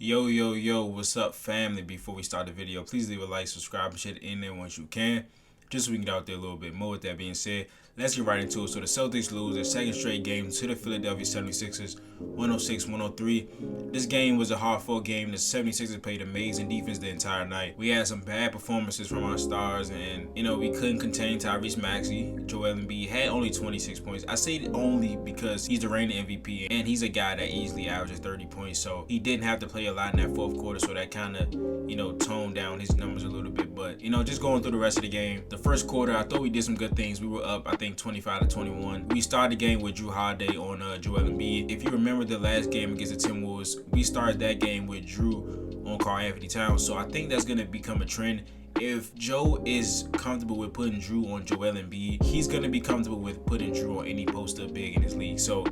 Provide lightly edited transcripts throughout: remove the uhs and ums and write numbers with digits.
Yo, what's up, family? Before we start the video, please leave a like, subscribe, and share it in there once you can, just so we can get out there a little bit more. With that being said, let's get right into it. So the Celtics lose their second straight game to the Philadelphia 76ers, 106-103. This game was a hard-fought game. The 76ers played amazing defense the entire night. We had some bad performances from our stars, and we couldn't contain Tyrese Maxey. Joel Embiid had only 26 points. I say it only because he's the reigning MVP, and he's a guy that easily averages 30 points, so he didn't have to play a lot in that fourth quarter, so that kind of toned down his numbers a little bit. But just going through the rest of the game, the first quarter I thought we did some good things. We were up, I think, 25-21. We started the game with Drew Holiday on Joel Embiid. If you remember the last game against the Timberwolves, we started that game with Drew on Karl Anthony Towns, so I think that's going to become a trend. If Joe is comfortable with putting Drew on Joel Embiid, he's going to be comfortable with putting Drew on any post-up big in his league. So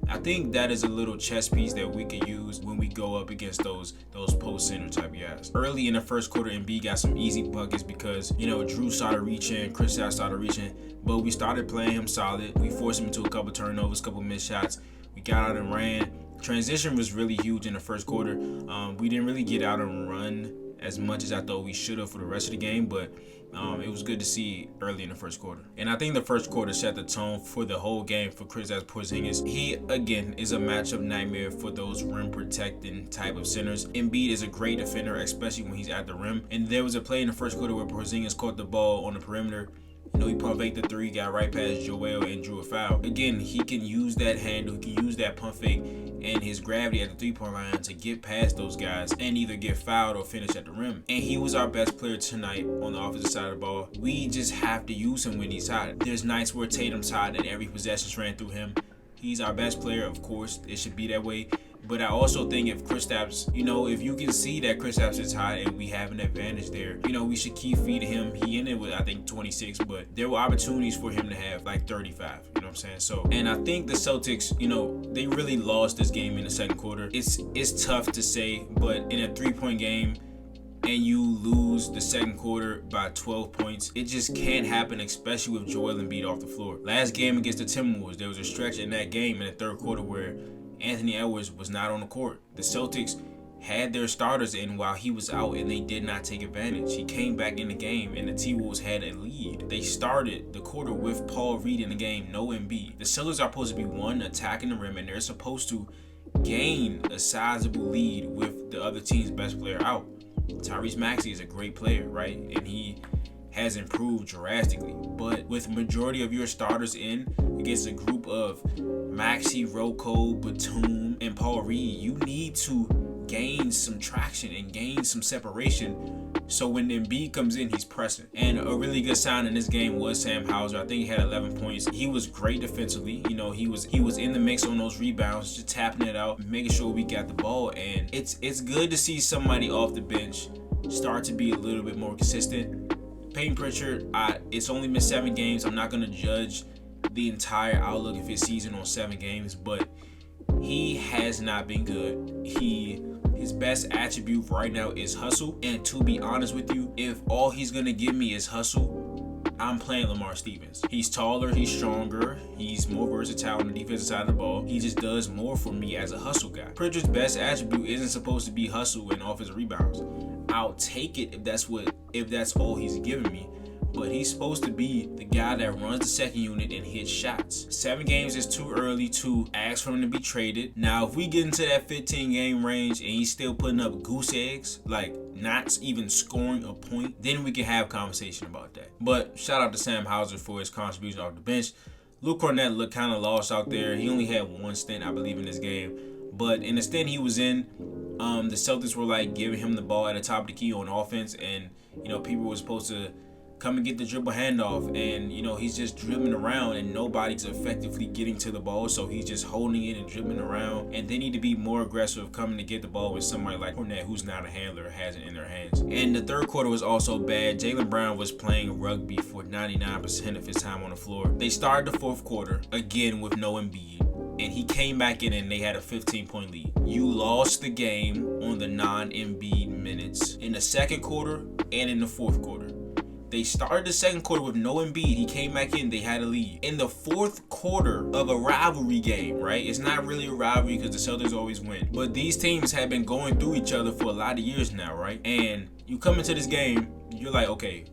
I think that is a little chess piece that we could use when we go up against those post center type guys. Early in the first quarter, Embiid got some easy buckets because Drew started reaching, Kristaps started reaching, but we started playing him solid. We forced him into a couple turnovers, couple missed shots. We got out and ran. Transition was really huge in the first quarter. We didn't really get out and run as much as I thought we should have for the rest of the game, but it was good to see early in the first quarter. And I think the first quarter set the tone for the whole game for Kristaps Porzingis. He, again, is a matchup nightmare for those rim-protecting type of centers. Embiid is a great defender, especially when he's at the rim. And there was a play in the first quarter where Porzingis caught the ball on the perimeter. He pumped fake the three, got right past Joel and drew a foul. Again, he can use that handle, he can use that pump fake and his gravity at the three-point line to get past those guys and either get fouled or finish at the rim. And he was our best player tonight on the offensive side of the ball. We just have to use him when he's hot. There's nights where Tatum's hot and every possession ran through him. He's our best player, of course. It should be that way. But I also think if Kristaps, if you can see that Kristaps is hot and we have an advantage there, we should keep feeding him. He ended with, I think, 26, but there were opportunities for him to have like 35. You know what I'm saying? So, and I think the Celtics, they really lost this game in the second quarter. It's tough to say, but in a 3-point game, and you lose the second quarter by 12 points, it just can't happen, especially with Joel Embiid off the floor. Last game against the Timberwolves, there was a stretch in that game in the third quarter where Anthony Edwards was not on the court. The Celtics had their starters in while he was out, and they did not take advantage. He came back in the game, and the T-Wolves had a lead. They started the quarter with Paul Reed in the game, no Embiid. The Celtics are supposed to be one attacking the rim, and they're supposed to gain a sizable lead with the other team's best player out. Tyrese Maxey is a great player, right? And he has improved drastically. But with majority of your starters in against a group of Maxey, Rocco, Batum, and Paul Reed, you need to gain some traction and gain some separation. So when Embiid comes in, he's pressing. And a really good sign in this game was Sam Hauser. I think he had 11 points. He was great defensively. He was in the mix on those rebounds, just tapping it out, making sure we got the ball. And it's good to see somebody off the bench start to be a little bit more consistent. Peyton Pritchard, it's only been 7 games. I'm not going to judge the entire outlook of his season on 7 games, but he has not been good. His best attribute right now is hustle. And to be honest with you, if all he's going to give me is hustle, I'm playing Lamar Stevens. He's taller, he's stronger, he's more versatile on the defensive side of the ball. He just does more for me as a hustle guy. Pritchard's best attribute isn't supposed to be hustle and offensive rebounds. I'll take it if that's all he's giving me. But he's supposed to be the guy that runs the second unit and hits shots. 7 games is too early to ask for him to be traded. Now, if we get into that 15-game range and he's still putting up goose eggs, like not even scoring a point, then we can have conversation about that. But shout out to Sam Hauser for his contribution off the bench. Luke Cornett looked kind of lost out there. He only had 1 stint, I believe, in this game. But in the stint he was in, the Celtics were like giving him the ball at the top of the key on offense, and people were supposed to come and get the dribble handoff, and he's just dribbling around and nobody's effectively getting to the ball, so he's just holding it and dribbling around. And they need to be more aggressive coming to get the ball with somebody like Cornette, who's not a handler, has it in their hands. And the third quarter was also bad. Jaylen Brown was playing rugby for 99% of his time on the floor. They started the fourth quarter again with no Embiid, and he came back in and they had a 15-point lead. You lost the game on the non-Embiid minutes in the second quarter and in the fourth quarter. They started the second quarter with no Embiid. He came back in. They had a lead. In the fourth quarter of a rivalry game, right? It's not really a rivalry because the Celtics always win. But these teams have been going through each other for a lot of years now, right? And you come into this game, you're like, okay,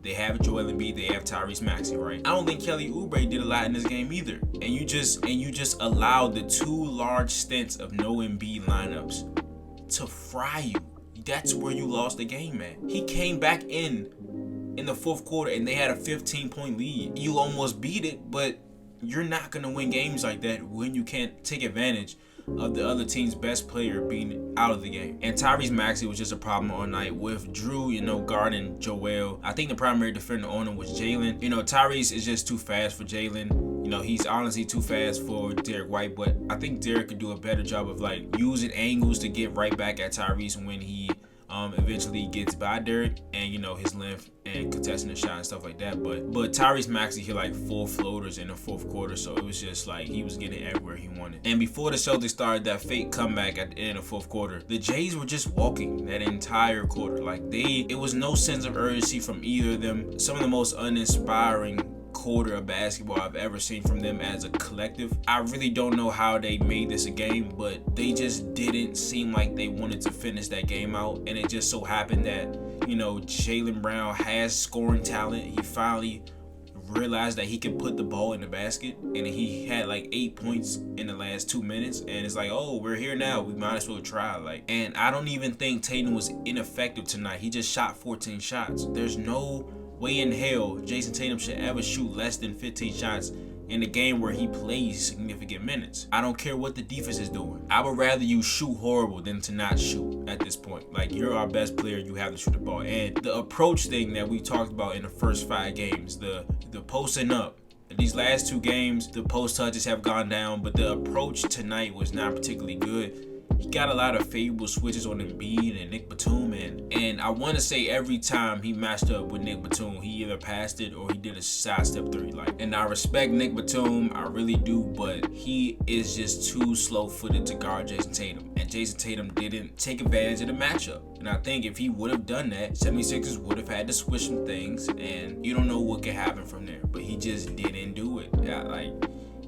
they have Joel Embiid, they have Tyrese Maxey, right? I don't think Kelly Oubre did a lot in this game either. And you just allowed the two large stints of no Embiid lineups to fry you. That's where you lost the game, man. He came back in the fourth quarter and they had a 15-point lead. You almost beat it, but you're not gonna win games like that when you can't take advantage of the other team's best player being out of the game. And Tyrese Maxey was just a problem all night with Drew, guarding Joel. I think the primary defender on him was Jalen. Tyrese is just too fast for Jalen. He's honestly too fast for Derek White, but I think Derek could do a better job of using angles to get right back at Tyrese when he eventually gets by Derek, and his length and contesting the shot and stuff like that. But Tyrese Maxey hit 4 floaters in the fourth quarter, so it was just he was getting everywhere he wanted. And before the Celtics started that fake comeback at the end of the fourth quarter, the Jays were just walking that entire quarter. It was no sense of urgency from either of them. Some of the most uninspiring quarter of basketball I've ever seen from them as a collective. I really don't know how they made this a game, but they just didn't seem like they wanted to finish that game out. And it just so happened that, Jaylen Brown has scoring talent. He finally realized that he could put the ball in the basket, and he had 8 points in the last 2 minutes, and it's oh, we're here now, we might as well try. And I don't even think Tatum was ineffective tonight. He just shot 14 shots. There's no way in hell Jason Tatum should ever shoot less than 15 shots in a game where he plays significant minutes. I don't care what the defense is doing. I would rather you shoot horrible than to not shoot at this point. You're our best player, you have to shoot the ball. And the approach thing that we talked about in the first 5 games, the posting up. These last 2 games, the post touches have gone down, but the approach tonight was not particularly good. He got a lot of favorable switches on Embiid and Nick Batum, and I want to say every time he matched up with Nick Batum, he either passed it or he did a sidestep 3. And I respect Nick Batum, I really do, but he is just too slow-footed to guard Jason Tatum, and Jason Tatum didn't take advantage of the matchup. And I think if he would have done that, 76ers would have had to switch some things, and you don't know what could happen from there. But he just didn't do it.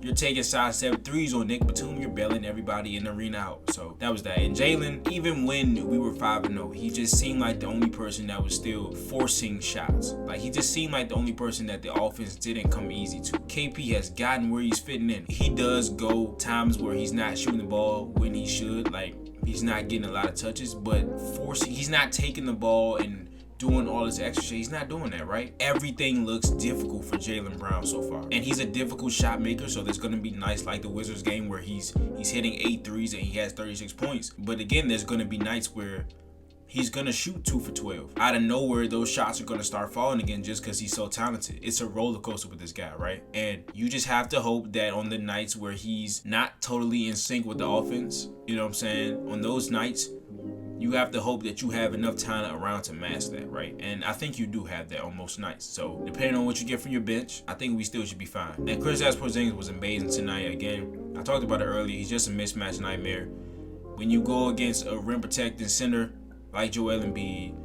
You're taking sidestep 3s on Nick Batum, you're bailing everybody in the arena out. So that was that. And Jalen, even when we were 5-0, he just seemed like the only person that was still forcing shots. He just seemed like the only person that the offense didn't come easy to. KP has gotten where he's fitting in. He does go times where he's not shooting the ball when he should. He's not getting a lot of touches, but he's not taking the ball and doing all this extra shit. He's not doing that, right? Everything looks difficult for Jaylen Brown so far. And he's a difficult shot maker, so there's going to be nights like the Wizards game where he's hitting 8 threes and he has 36 points. But again, there's going to be nights where he's going to shoot 2 for 12. Out of nowhere, those shots are going to start falling again just because he's so talented. It's a roller coaster with this guy, right? And you just have to hope that on the nights where he's not totally in sync with the offense, on those nights, you have to hope that you have enough talent around to mask that, right? And I think you do have that on most nights. So depending on what you get from your bench, I think we still should be fine. And Kristaps Porzingis was amazing tonight. Again, I talked about it earlier. He's just a mismatch nightmare. When you go against a rim protecting center like Joel Embiid,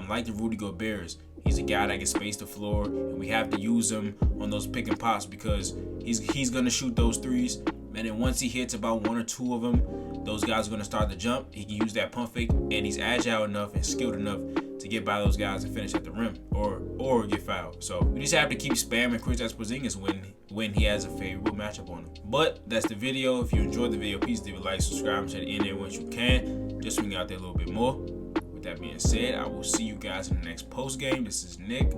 like the Rudy Gobert's, he's a guy that can space the floor, and we have to use him on those pick and pops because he's gonna shoot those 3s. And then once he hits about 1 or 2 of them, those guys are going to start to jump. He can use that pump fake, and he's agile enough and skilled enough to get by those guys and finish at the rim or get fouled. So we just have to keep spamming Kristaps Porzingis when he has a favorable matchup on him. But that's the video. If you enjoyed the video, please leave a like, subscribe, and share it in there once you can. Just swing out there a little bit more. With that being said, I will see you guys in the next post game. This is Nick.